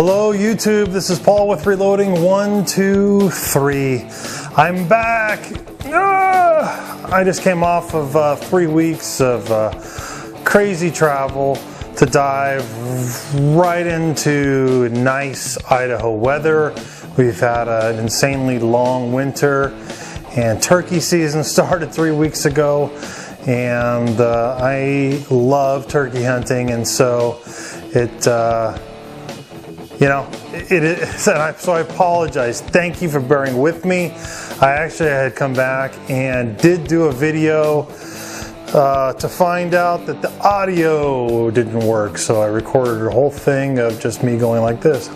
Hello YouTube, this is Paul with Reloading123. I'm back. I just came off of 3 weeks of crazy travel to dive right into nice Idaho weather. We've had an insanely long winter and turkey season started 3 weeks ago, and I love turkey hunting, and so so I apologize. Thank you for bearing with me. I actually had come back and did do a video to find out that the audio didn't work, so I recorded a whole thing of just me going like this.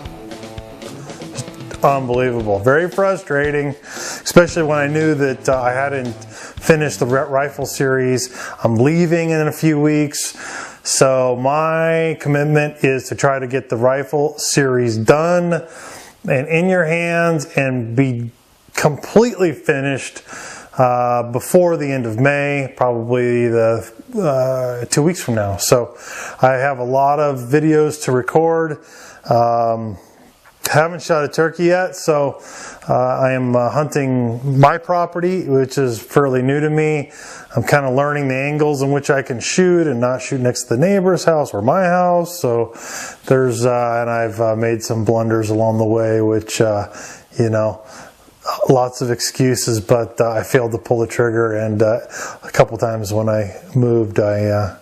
Just unbelievable. Very frustrating, especially when I knew that I hadn't finished the rifle series. I'm leaving in a few weeks. So my commitment is to try to get the rifle series done and in your hands and be completely finished before the end of May, probably 2 weeks from now. So I have a lot of videos to record. Haven't shot a turkey yet, so I am hunting my property, which is fairly new to me. I'm kind of learning the angles in which I can shoot and not shoot next to the neighbor's house or my house. So there's, and I've made some blunders along the way, which, lots of excuses, but I failed to pull the trigger, and a couple times when I moved, I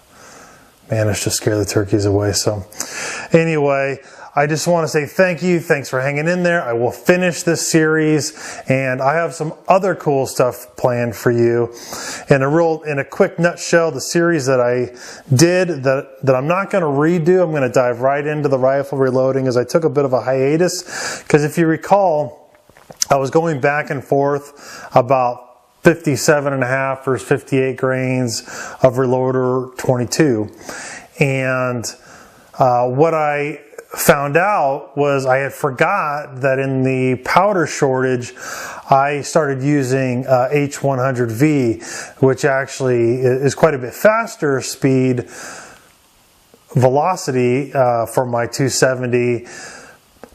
managed to scare the turkeys away. So anyway, I just want to say thank you. Thanks for hanging in there. I will finish this series, and I have some other cool stuff planned for you. In a quick nutshell, the series that I did that I'm not going to redo, I'm going to dive right into the rifle reloading, as I took a bit of a hiatus, because if you recall, I was going back and forth about 57.5 versus 58 grains of Reloader 22, and what I found out was I had forgot that in the powder shortage I started using H100V, which actually is quite a bit faster speed velocity for my 270,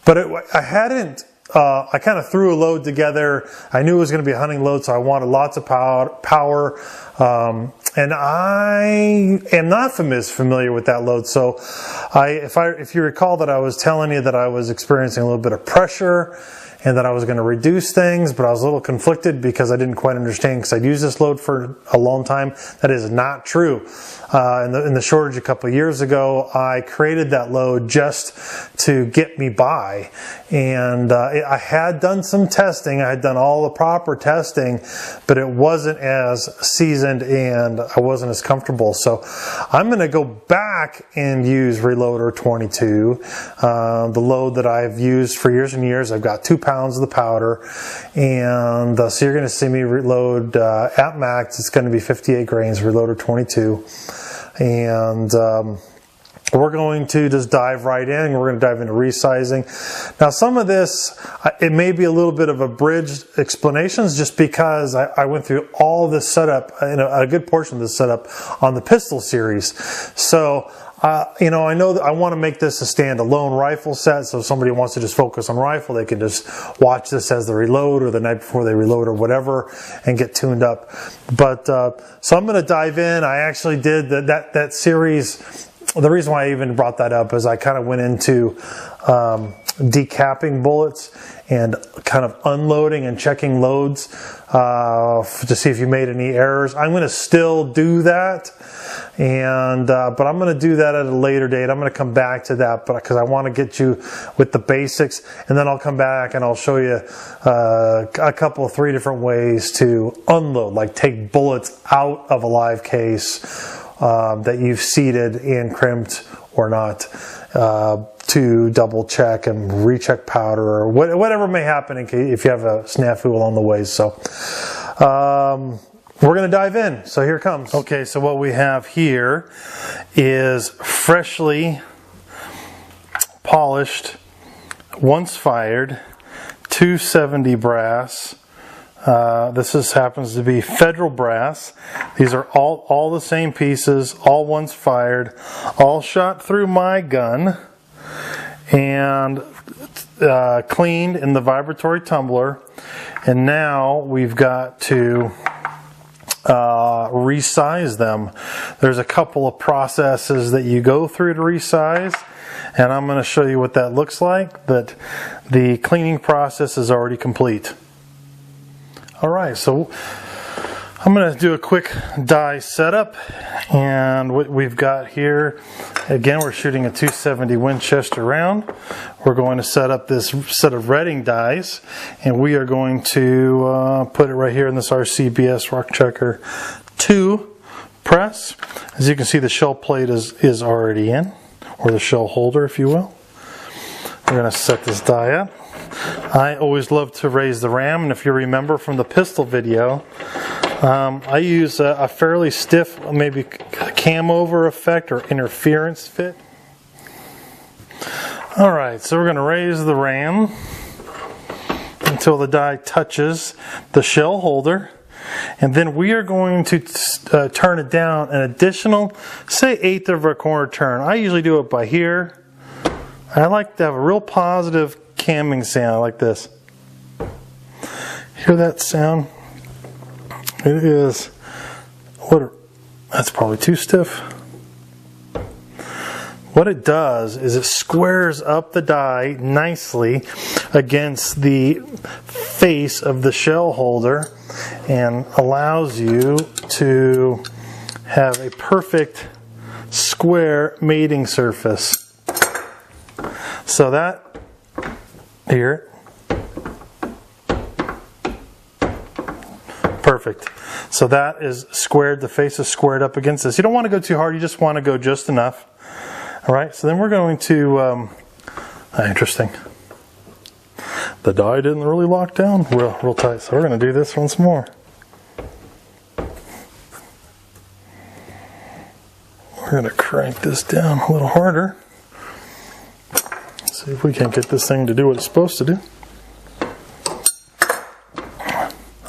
but I hadn't I kind of threw a load together. I knew it was going to be a hunting load, so I wanted lots of power. And I am not familiar with that load. So if you recall that I was telling you that I was experiencing a little bit of pressure and that I was going to reduce things, but I was a little conflicted because I didn't quite understand, because I'd used this load for a long time. That is not true. In the shortage a couple of years ago, I created that load just to get me by. And I had done some testing. I had done all the proper testing, but it wasn't as seasoned and I wasn't as comfortable. So I'm going to go back and use Reloader 22, the load that I've used for years and years. I've got 2 pounds of the powder, and so you're going to see me reload at max. It's going to be 58 grains, Reloader 22. And we're going to just dive right in. We're going to dive into resizing. Now, some of this, it may be a little bit of abridged explanations, just because I went through all this setup, a good portion of this setup on the pistol series. So, I know that I want to make this a standalone rifle set, so if somebody wants to just focus on rifle, they can just watch this as they reload, or the night before they reload, or whatever, and get tuned up. But so I'm going to dive in. I actually did that series. The reason why I even brought that up is I kind of went into decapping bullets and kind of unloading and checking loads to see if you made any errors. I'm going to still do that, and but I'm going to do that at a later date. I'm going to come back to that, but because I want to get you with the basics, and then I'll come back and I'll show you a couple, 3 different ways to unload, like take bullets out of a live case that you've seated and crimped or not, to double check and recheck powder, or whatever may happen if you have a snafu along the way. So we're going to dive in. So here it comes. Okay, so what we have here is freshly polished, once fired, 270 brass. This happens to be federal brass. These are all the same pieces, all once fired, all shot through my gun. and cleaned in the vibratory tumbler, and now we've got to resize them. There's a couple of processes that you go through to resize, and I'm going to show you what that looks like, but the cleaning process is already complete. Alright, so I'm going to do a quick die setup, and what we've got here, again, we're shooting a 270 Winchester round. We're going to set up this set of redding dies, and we are going to put it right here in this RCBS Rock Checker 2 press. As you can see, the shell plate is already in, or the shell holder, if you will. We're going to set this die up. I always love to raise the ram, and if you remember from the pistol video, I use a fairly stiff, maybe cam over effect or interference fit. Alright, so we're going to raise the ram until the die touches the shell holder, and then we are going to turn it down an additional, say, 1/8 of a corner turn. I usually do it by here. I like to have a real positive camming sound like this. Hear that sound? It is, that's probably too stiff. What it does is it squares up the die nicely against the face of the shell holder and allows you to have a perfect square mating surface. So that, here, perfect. So that is squared, the face is squared up against this. You don't want to go too hard, you just want to go just enough. Alright, so then we're going to, interesting. The die didn't really lock down real tight, so we're going to do this once more. We're going to crank this down a little harder. See if we can get this thing to do what it's supposed to do.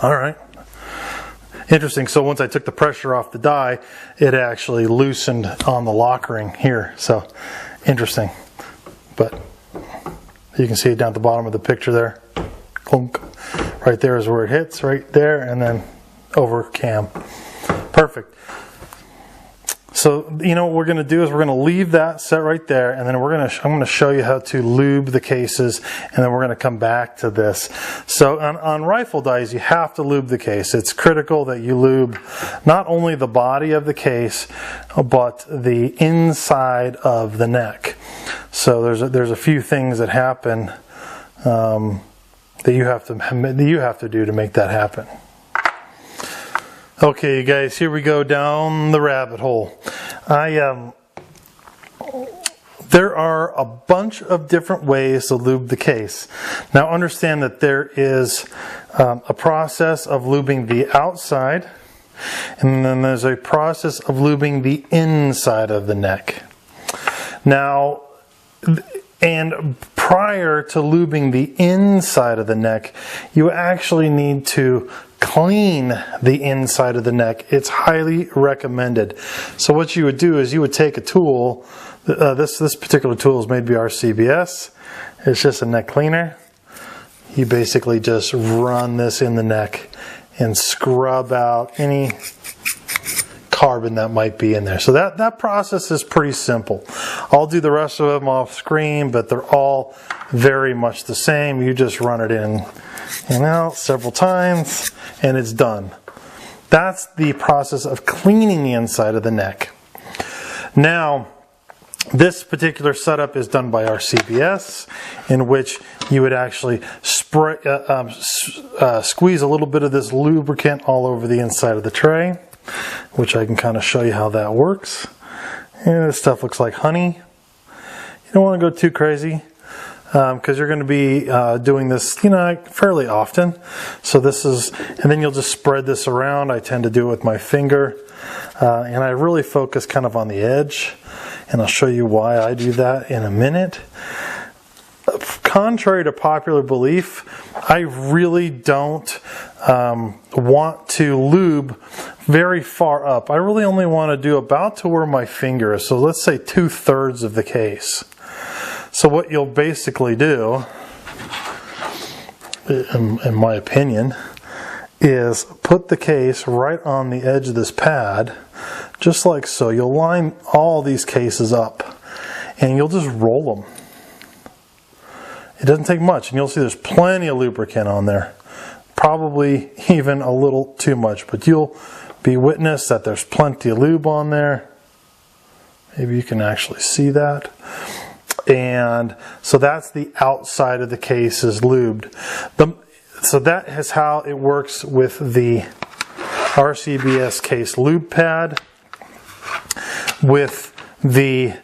Alright. Interesting, so once I took the pressure off the die, it actually loosened on the lock ring here. So, interesting. But you can see it down at the bottom of the picture there. Clunk. Right there is where it hits, right there, and then over cam. Perfect. So, you know what we're going to do is we're going to leave that set right there, and then I'm going to show you how to lube the cases, and then we're going to come back to this. So on rifle dies, you have to lube the case. It's critical that you lube not only the body of the case, but the inside of the neck. So there's a few things that happen that you have to do to make that happen. Okay, you guys, here we go down the rabbit hole. There are a bunch of different ways to lube the case. Now understand that there is a process of lubing the outside, and then there's a process of lubing the inside of the neck. Now, and prior to lubing the inside of the neck, you actually need to clean the inside of the neck. It's highly recommended. So what you would do is you would take a tool. This particular tool is made by RCBS. It's just a neck cleaner. You basically just run this in the neck and scrub out any carbon that might be in there. So that process is pretty simple. I'll do the rest of them off screen, but they're all very much the same. You just run it in and out several times and it's done. That's the process of cleaning the inside of the neck. Now, this particular setup is done by RCBS, in which you would actually squeeze a little bit of this lubricant all over the inside of the tray, which I can kind of show you how that works. And this stuff looks like honey. You don't want to go too crazy because you're going to be doing this, fairly often. So this is, and then you'll just spread this around. I tend to do it with my finger, and I really focus kind of on the edge. And I'll show you why I do that in a minute. Contrary to popular belief, I really don't want to lube very far up. I really only want to do about to where my finger is. So let's say 2/3 of the case. So what you'll basically do, in my opinion, is put the case right on the edge of this pad, just like so. You'll line all these cases up and you'll just roll them. It doesn't take much, and you'll see there's plenty of lubricant on there. Probably even a little too much, but you'll be witness that there's plenty of lube on there. Maybe you can actually see that. And so that's the outside of the case is lubed. So that is how it works with the RCBS case lube pad. With the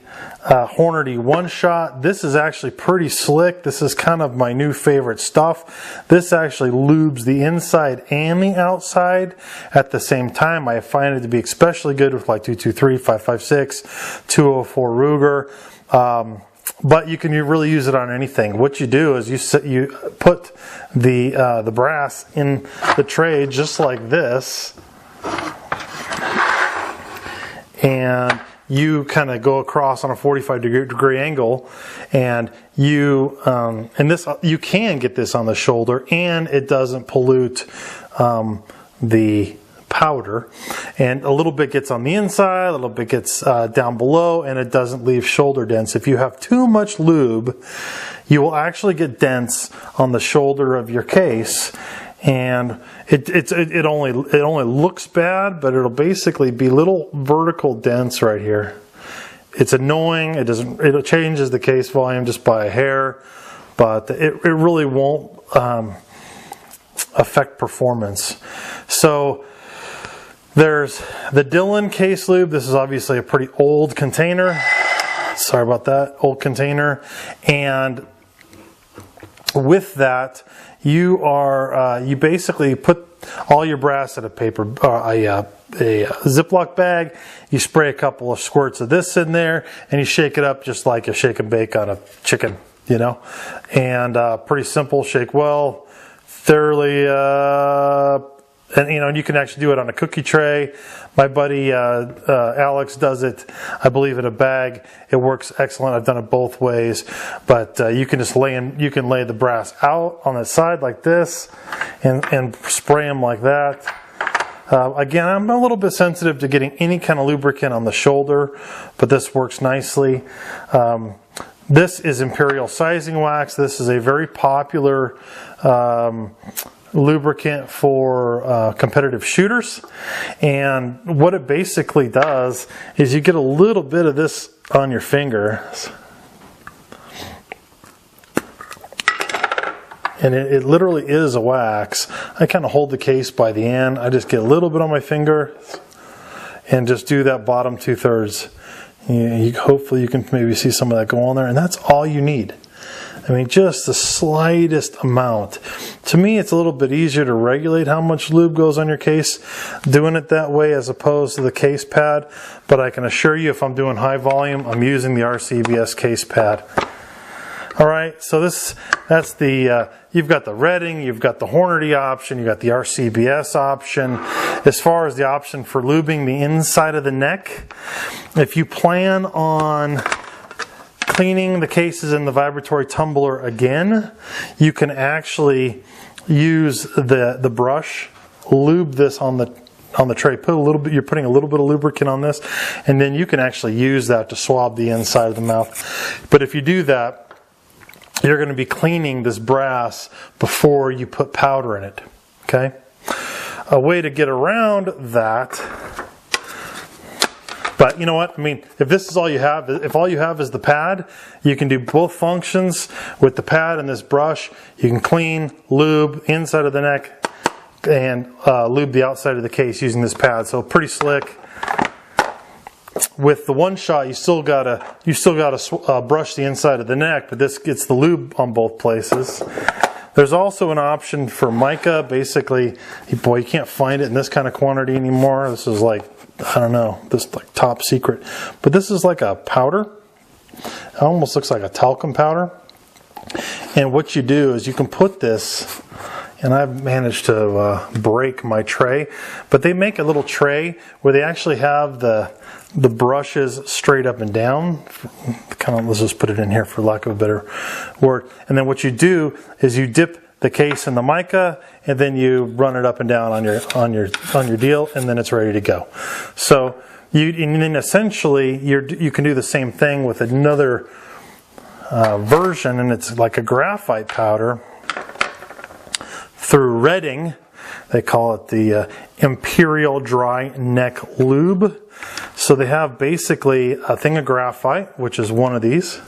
Hornady One Shot, this is actually pretty slick. This is kind of my new favorite stuff. This actually lubes the inside and the outside at the same time. I find it to be especially good with like 223, 556, 204 Ruger. But you can really use it on anything. What you do is you put the brass in the tray just like this, and you kind of go across on a 45-degree angle, and you can get this on the shoulder, and it doesn't pollute the powder, and a little bit gets on the inside, a little bit gets down below, and it doesn't leave shoulder dents. If you have too much lube, you will actually get dents on the shoulder of your case, and it only looks bad, but it'll basically be little vertical dents right here. It's annoying. It changes the case volume just by a hair, but it really won't affect performance. So there's the Dillon case lube. This is obviously a pretty old container. Sorry about that, old container. And with that, you basically put all your brass in a Ziploc bag. You spray a couple of squirts of this in there, and you shake it up just like you shake and bake on a chicken, you know. And pretty simple. Shake well, thoroughly. And you can actually do it on a cookie tray. My buddy Alex does it, I believe, in a bag. It works excellent. I've done it both ways, but you can just lay the brass out on the side like this, and spray them like that. Again, I'm a little bit sensitive to getting any kind of lubricant on the shoulder, but this works nicely. This is Imperial Sizing Wax. This is a very popular lubricant for competitive shooters, and what it basically does is you get a little bit of this on your finger, and it literally is a wax. I kind of hold the case by the end. I just get a little bit on my finger and just do that bottom 2/3. Hopefully you can maybe see some of that go on there, and that's all you need. I mean, just the slightest amount. To me, it's a little bit easier to regulate how much lube goes on your case doing it that way as opposed to the case pad. But I can assure you, if I'm doing high volume, I'm using the RCBS case pad. All right, so that's the, you've got the Redding, you've got the Hornady option, you've got the RCBS option. As far as the option for lubing the inside of the neck, if you plan on cleaning the cases in the vibratory tumbler again, you can actually use the brush, lube this on the tray. You're putting a little bit of lubricant on this, and then you can actually use that to swab the inside of the mouth. But if you do that, you're going to be cleaning this brass before you put powder in it. Okay? A way to get around that. But you know what? I mean, if this is all you have, if all you have is the pad, you can do both functions with the pad and this brush. You can clean, lube inside of the neck, and lube the outside of the case using this pad. So pretty slick. With the One Shot, you still gotta brush the inside of the neck, but this gets the lube on both places. There's also an option for mica. Basically, boy, you can't find it in this kind of quantity anymore. This is like, I don't know, this is like top secret. But this is like a powder. It almost looks like a talcum powder. And what you do is you can put this and I've managed to break my tray. But they make a little tray where they actually have the brushes straight up and down. Kind of, let's just put it in here for lack of a better word. And then what you do is you dip the case in the mica, and then you run it up and down on your deal, and then it's ready to go. So and then essentially you can do the same thing with another version, and it's like a graphite powder through Redding. They call it the Imperial Dry Neck Lube. So they have basically a thing of graphite, which is one of these,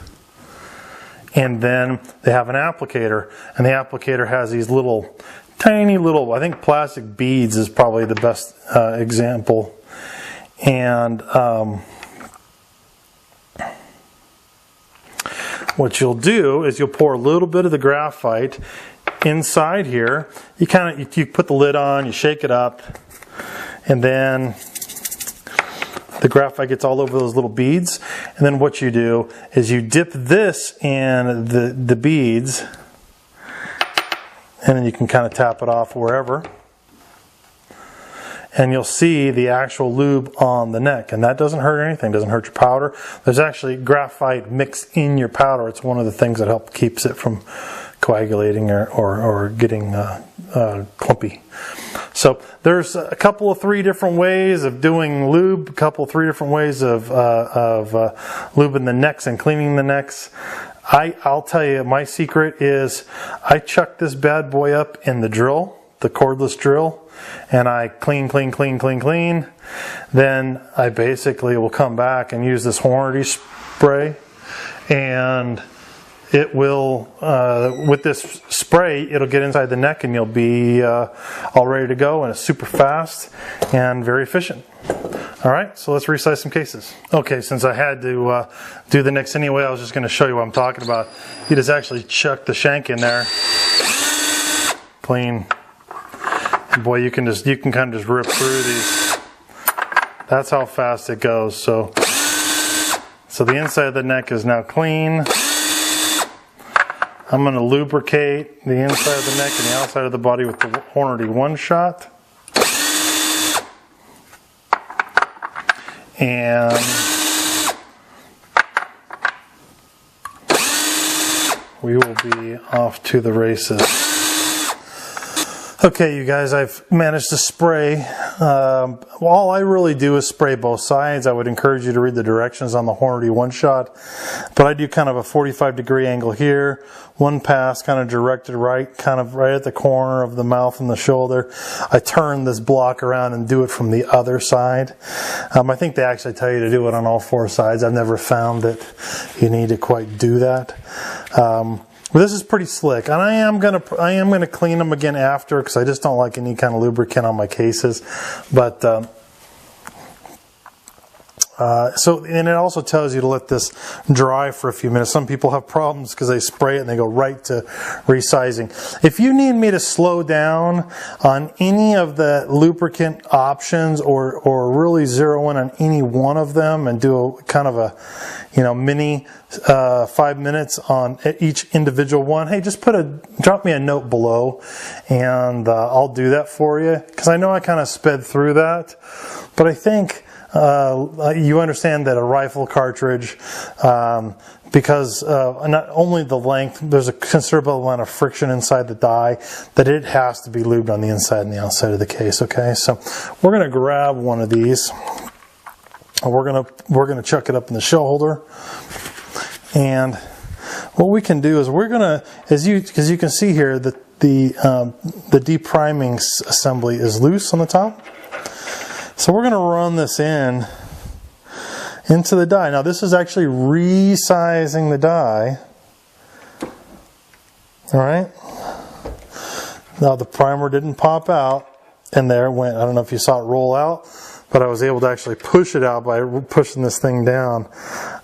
and then they have an applicator, and the applicator has these little tiny little, I think plastic beads is probably the best example. And what you'll do is you'll pour a little bit of the graphite inside here. You put the lid on, you shake it up, and then the graphite gets all over those little beads. And then what you do is you dip this in the beads, and then you can kind of tap it off wherever. And you'll see the actual lube on the neck, and that doesn't hurt anything, doesn't hurt your powder. There's actually graphite mixed in your powder. It's one of the things that keeps it from coagulating or getting clumpy. So there's a couple of 3 different ways of doing lube, a couple of 3 different ways of lubing the necks and cleaning the necks. I'll tell you, my secret is I chuck this bad boy up in the drill, the cordless drill, and I clean. Then I basically will come back and use this Hornady spray, and it will, with this spray, it'll get inside the neck and you'll be all ready to go, and it's super fast and very efficient. Alright, so let's resize some cases. Okay, since I had to do the necks anyway, I was just going to show you what I'm talking about. You just actually chuck the shank in there, clean. Boy, you can kind of just rip through these. That's how fast it goes. So the inside of the neck is now clean. I'm going to lubricate the inside of the neck and the outside of the body with the Hornady One Shot. And we will be off to the races. Okay, you guys, I've managed to spray. All I really do is spray both sides. I would encourage you to read the directions on the Hornady One Shot. But I do kind of a 45-degree angle here. One pass kind of directed right, kind of right at the corner of the mouth and the shoulder. I turn this block around and do it from the other side. I think they actually tell you to do it on all 4 sides. I've never found that you need to quite do that. But this is pretty slick, and I am gonna clean them again after, because I just don't like any kind of lubricant on my cases. But and it also tells you to let this dry for a few minutes. Some people have problems because they spray it and they go right to resizing. If you need me to slow down on any of the lubricant options, or really zero in on any one of them and do a kind of a mini 5 minutes on each individual one, hey, just drop me a note below, and I'll do that for you, because I know I kind of sped through that. But I think you understand that a rifle cartridge, because not only the length, there's a considerable amount of friction inside the die, that it has to be lubed on the inside and the outside of the case. Okay, so we're going to grab one of these. We're gonna chuck it up in the shell holder, and what we can do is we're gonna, as you can see here, that the depriming assembly is loose on the top. So we're gonna run this into the die. Now this is actually resizing the die. All right. Now the primer didn't pop out, and there it went. I don't know if you saw it roll out, but I was able to actually push it out by pushing this thing down.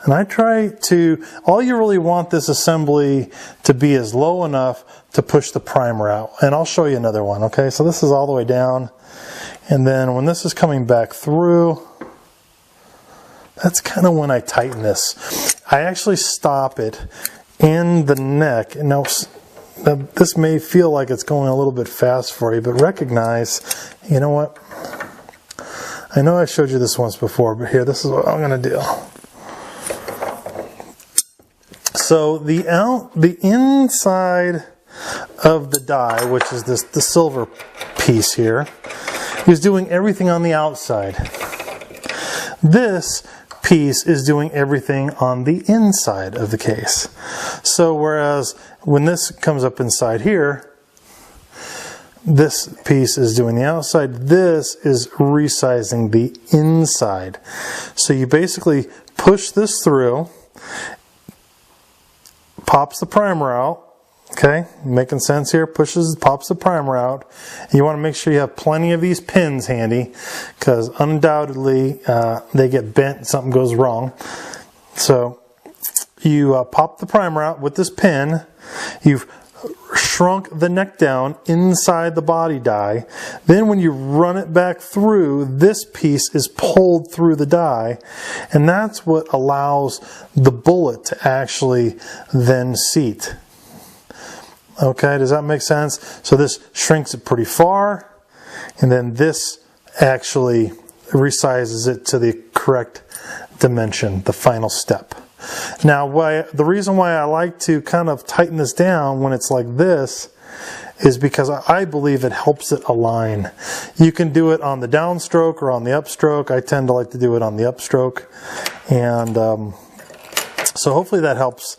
And I try to, all you really want this assembly to be is low enough to push the primer out. And I'll show you another one, okay? So this is all the way down. And then when this is coming back through, that's kind of when I tighten this. I actually stop it in the neck. And now, this may feel like it's going a little bit fast for you, but recognize, you know what? I know I showed you this once before, but here, this is what I'm going to do. So the inside of the die, which is the silver piece here, is doing everything on the outside. This piece is doing everything on the inside of the case. So whereas when this comes up inside here, this piece is doing the outside, this is resizing the inside. So you basically push this through, pops the primer out, okay, making sense here, pops the primer out. You want to make sure you have plenty of these pins handy, because undoubtedly they get bent, something goes wrong. So you pop the primer out with this pin, you've shrunk the neck down inside the body die. Then when you run it back through, this piece is pulled through the die, and that's what allows the bullet to actually then seat. Okay, does that make sense? So this shrinks it pretty far, and then this actually resizes it to the correct dimension, the final step. Now, the reason why I like to kind of tighten this down when it's like this is because I believe it helps it align. You can do it on the downstroke or on the upstroke. I tend to like to do it on the upstroke. And so hopefully that helps.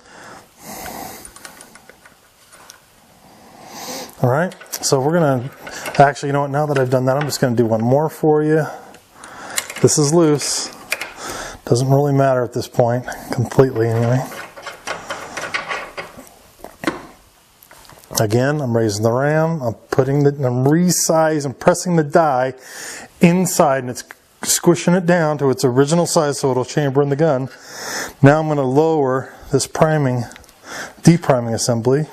All right, so we're going to, actually, you know what, now that I've done that, I'm just going to do one more for you. This is loose. Doesn't really matter at this point, completely anyway. Again, I'm raising the ram, I'm resizing, I'm pressing the die inside, and it's squishing it down to its original size so it'll chamber in the gun. Now I'm going to lower this depriming assembly.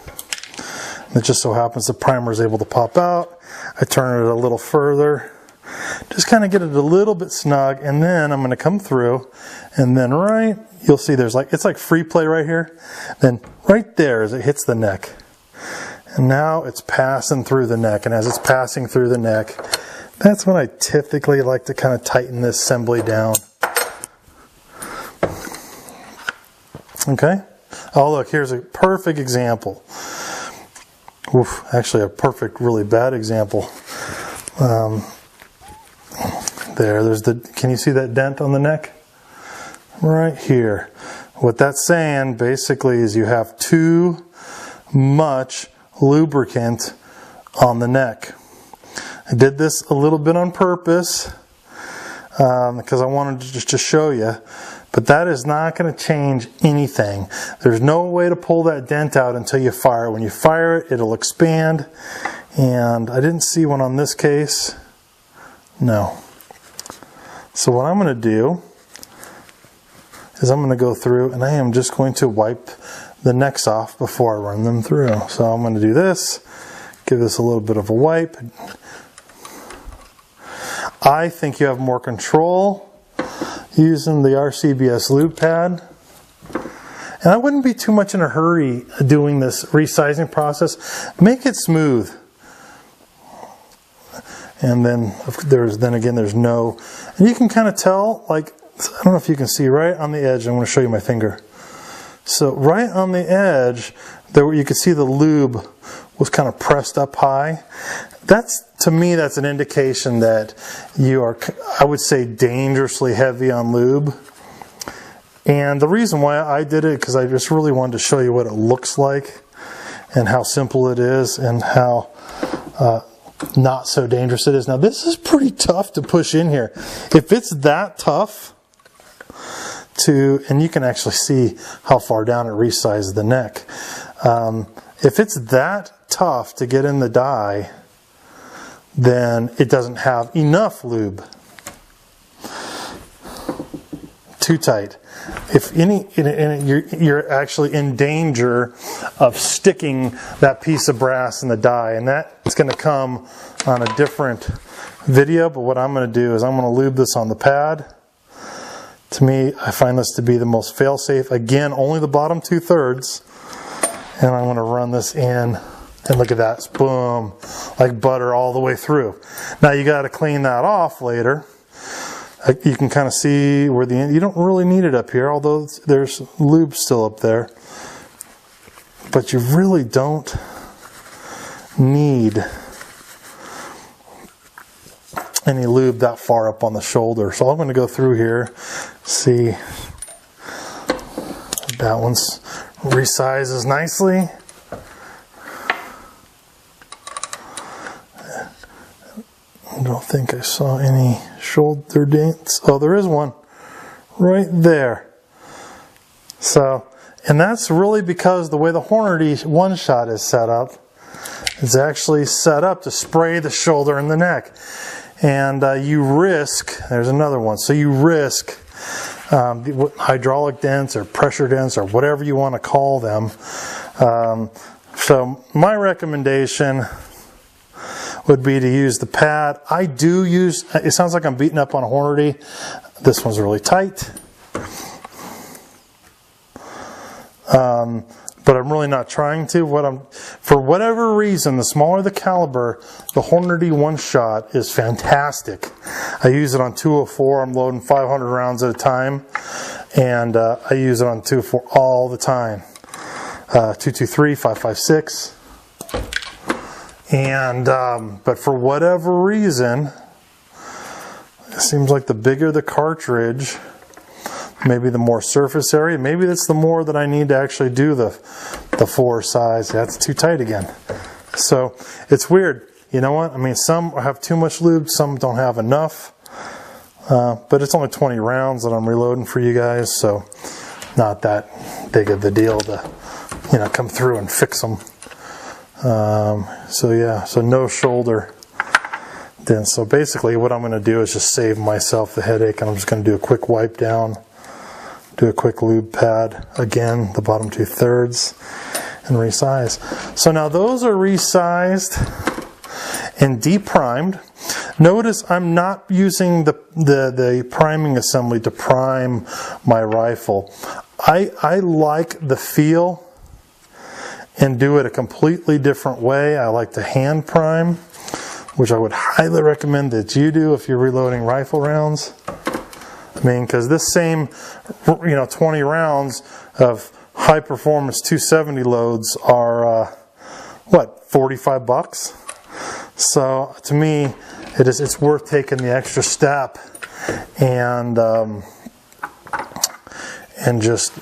It just so happens the primer is able to pop out. I turn it a little further. Just kind of get it a little bit snug, and then I'm going to come through, and then you'll see it's like free play right here. Then right there as it hits the neck. And now it's passing through the neck, and as it's passing through the neck, that's when I typically like to kind of tighten this assembly down. Okay? Oh look, here's a perfect example. Oof, actually a perfect, really bad example. Can you see that dent on the neck? Right here. What that's saying basically is you have too much lubricant on the neck. I did this a little bit on purpose because I wanted to just show you, but that is not going to change anything. There's no way to pull that dent out until you fire it. When you fire it, it'll expand, and I didn't see one on this case. No. So what I'm going to do is I'm going to go through, and I am just going to wipe the necks off before I run them through. So I'm going to do this, give this a little bit of a wipe. I think you have more control using the RCBS lube pad. And I wouldn't be too much in a hurry doing this resizing process. Make it smooth. And then there's no, and you can kind of tell, like, I don't know if you can see right on the edge. I'm going to show you my finger. So right on the edge, there you can see the lube was kind of pressed up high. To me, that's an indication that you are, I would say, dangerously heavy on lube. And the reason why I did it, because I just really wanted to show you what it looks like and how simple it is and how not so dangerous it is. Now this is pretty tough to push in here. If it's that tough and you can actually see how far down it resizes the neck. If it's that tough to get in the die, then it doesn't have enough lube. Too tight. If you're actually in danger of sticking that piece of brass in the die, and that's going to come on a different video. But what I'm going to do is I'm going to lube this on the pad. To me, I find this to be the most fail-safe. Again, only the bottom 2/3, and I'm going to run this in And look at that, boom, like butter all the way through. Now you got to clean that off later. You can kind of see where the end, you don't really need it up here, although there's lube still up there. But you really don't need any lube that far up on the shoulder. So I'm going to go through here, see that one's resizes nicely. I don't think I saw any shoulder dents. Oh, there is one right there. So, and that's really because the way the Hornady one-shot is set up, it's actually set up to spray the shoulder and the neck. And you risk, there's another one, so you risk hydraulic dents or pressure dents or whatever you want to call them. So my recommendation would be to use the pad. I do use, it sounds like I'm beating up on a Hornady. This one's really tight. But I'm really not trying to. For whatever reason, the smaller the caliber, the Hornady one-shot is fantastic. I use it on 204. I'm loading 500 rounds at a time, and I use it on 204 all the time. 223, 556. And but for whatever reason, it seems like the bigger the cartridge, maybe the more surface area, maybe that's the more that I need to actually do the 4 size. That's too tight again. So it's weird. You know what? I mean, some have too much lube, some don't have enough. But it's only 20 rounds that I'm reloading for you guys, so not that big of the deal to, you know, come through and fix them. So yeah, so no shoulder dents. So basically what I'm going to do is just save myself the headache, and I'm just going to do a quick wipe down, do a quick lube pad, again, the bottom 2/3, and resize. So now those are resized and deprimed. Notice I'm not using the priming assembly to prime my rifle. I like the feel and do it a completely different way. I like to hand prime, which I would highly recommend that you do if you're reloading rifle rounds. I mean, because this same, 20 rounds of high performance 270 loads are, what, 45 bucks? So to me, it's worth taking the extra step and just,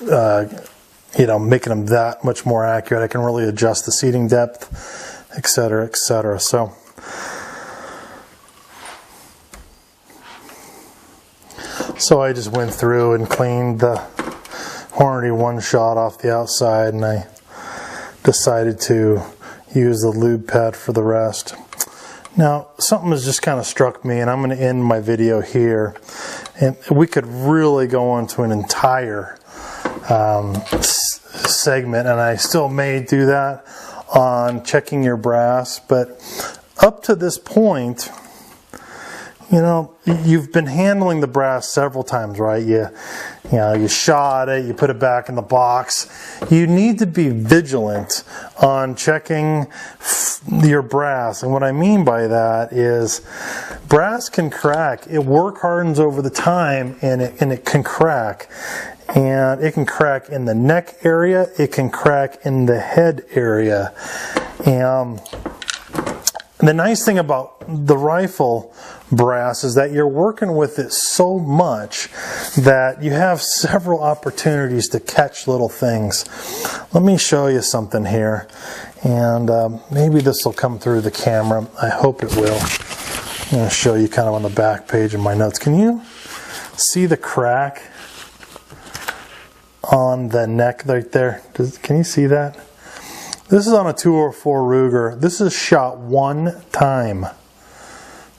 making them that much more accurate. I can really adjust the seating depth, etc., etc. So I just went through and cleaned the Hornady one-shot off the outside, and I decided to use the lube pad for the rest. Now, something has just kind of struck me, and I'm going to end my video here. And we could really go into an entire segment, and I still may do that on checking your brass, but up to this point, you've been handling the brass several times, right? You shot it, you put it back in the box. You need to be vigilant on checking your brass, and what I mean by that is brass can crack. It work hardens over the time, and it can crack. And it can crack in the neck area, it can crack in the head area. And the nice thing about the rifle brass is that you're working with it so much that you have several opportunities to catch little things. Let me show you something here, and maybe this will come through the camera. I hope it will. I'm going to show you kind of on the back page of my notes. Can you see the crack on the neck right there? Can you see that? This is on a 204 Ruger. This is shot one time.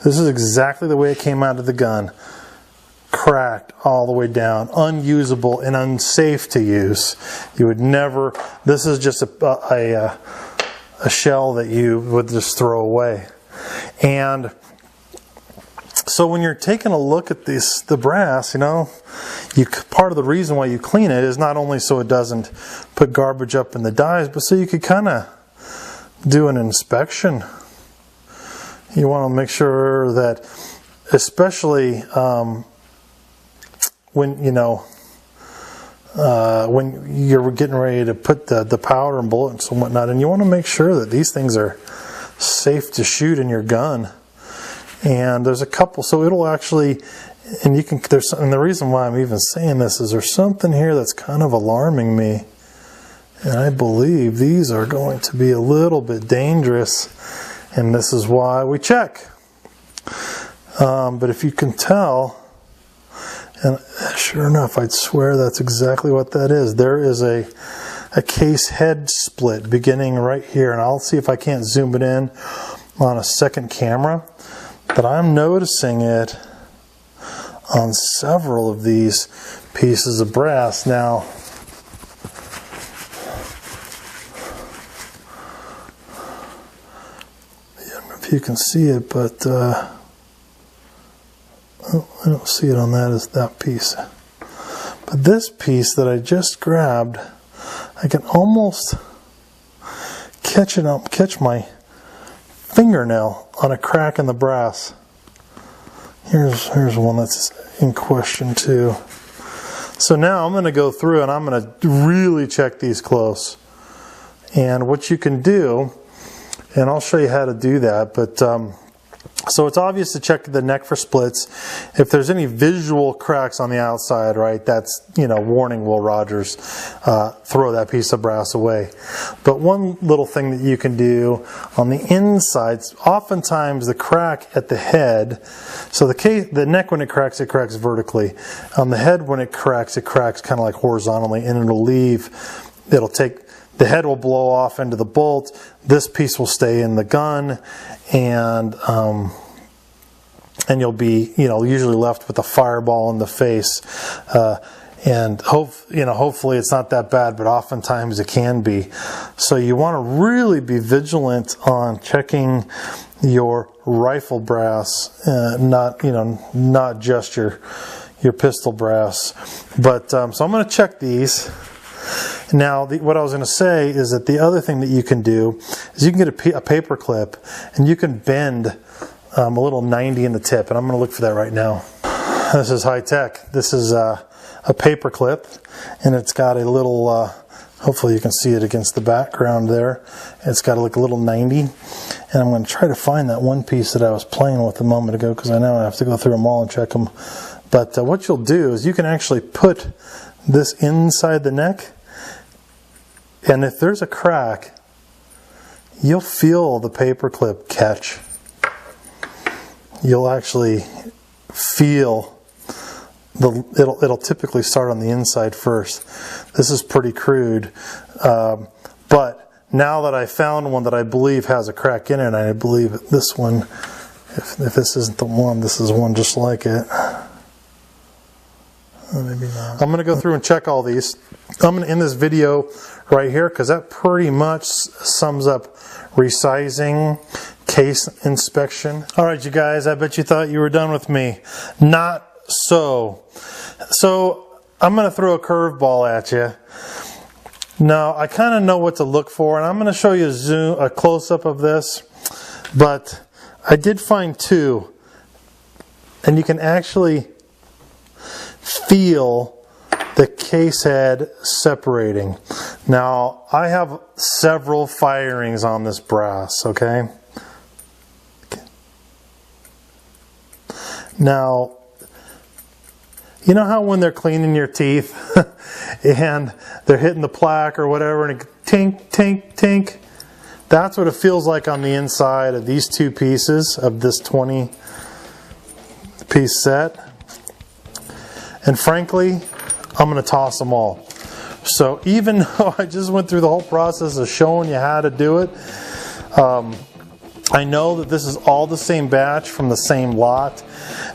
This is exactly the way it came out of the gun. Cracked all the way down, unusable and unsafe to use. You would never, this is just a shell that you would just throw away. And so when you're taking a look at the brass, part of the reason why you clean it is not only so it doesn't put garbage up in the dies, but so you could kind of do an inspection. You want to make sure that, especially when you're getting ready to put the powder and bullets and whatnot, and you want to make sure that these things are safe to shoot in your gun. And there's a couple, so it'll actually, and you can, and the reason why I'm even saying this is there's something here that's kind of alarming me, and I believe these are going to be a little bit dangerous, and this is why we check. But if you can tell, and sure enough, I'd swear that's exactly what that is. There is a case head split beginning right here, and I'll see if I can't zoom it in on a second camera, but I'm noticing it on several of these pieces of brass. Now, I don't know if you can see it, but oh, I don't see it on that piece. But this piece that I just grabbed, I can almost catch my fingernail on a crack in the brass. Here's one that's in question too. So now I'm going to go through and I'm going to really check these close. And what you can do, and I'll show you how to do that, but so it's obvious to check the neck for splits. If there's any visual cracks on the outside, right, that's, warning, Will Rogers, throw that piece of brass away. But one little thing that you can do on the inside, oftentimes the crack at the head, so the neck when it cracks vertically. On the head when it cracks kind of like horizontally, and the head will blow off into the bolt, this piece will stay in the gun, and you'll be, usually left with a fireball in the face. And hopefully it's not that bad, but oftentimes it can be. So you want to really be vigilant on checking your rifle brass, not just your pistol brass. But so I'm going to check these. Now, what I was going to say is that the other thing that you can do is you can get a paper clip and you can bend a little 90 in the tip, and I'm going to look for that right now. This is high tech. This is a paper clip, and it's got a little, hopefully you can see it against the background there. It's got a little 90, and I'm going to try to find that one piece that I was playing with a moment ago, because I know I have to go through them all and check them. But what you'll do is you can actually put this inside the neck, and if there's a crack, you'll feel the paper clip catch. You'll actually feel it'll typically start on the inside first. This is pretty crude, but now that I found one that I believe has a crack in it, and I believe this one, if this isn't the one, this is one just like it. Maybe not. I'm going to go through and check all these. I'm going to end this video right here because that pretty much sums up resizing, case inspection. All right, you guys, I bet you thought you were done with me. Not so. So I'm going to throw a curveball at you. Now, I kind of know what to look for, and I'm going to show you a close-up of this, but I did find two, and you can actually feel the case head separating. Now, I have several firings on this brass, okay? Now, you know how when they're cleaning your teeth and they're hitting the plaque or whatever and it tink, tink, tink? That's what it feels like on the inside of these two pieces of this 20-piece set. And frankly, I'm going to toss them all. So even though I just went through the whole process of showing you how to do it, I know that this is all the same batch from the same lot.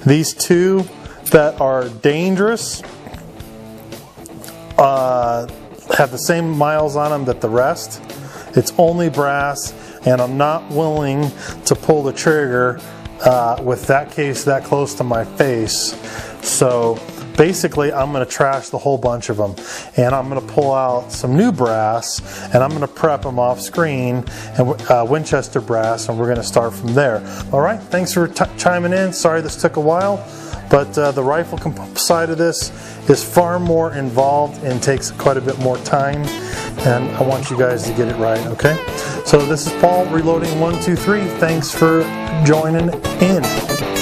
These two that are dangerous have the same miles on them that the rest. It's only brass, and I'm not willing to pull the trigger with that case that close to my face. So basically I'm going to trash the whole bunch of them, and I'm going to pull out some new brass, and I'm going to prep them off screen, and Winchester brass, and we're going to start from there. All right, thanks for chiming in. Sorry this took a while, but the rifle side of this is far more involved and takes quite a bit more time, and I want you guys to get it right, okay? So this is Paul, Reloading123. Thanks for joining in.